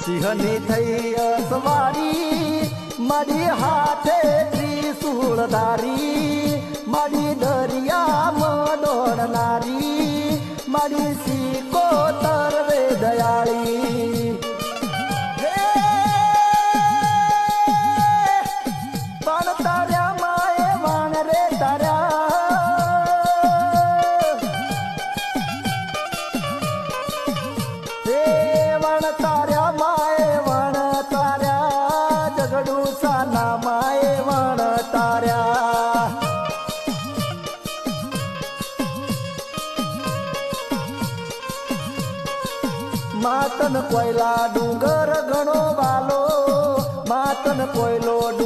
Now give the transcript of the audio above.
સિંહની થઈ અસવારી મારી હાથે ત્રિશૂળ ધારી મારી દરિયામાં દોડનારી મારી સિકોતર રે દયાળી પણ તાર્યા માએ વાણ રે વણ તાર્યા માએ વણ તાર્યા જગડું સાના માએ વણ તાર્યા માતન કોયલા ડુંગર ઘણો વાલો માતન કોયલો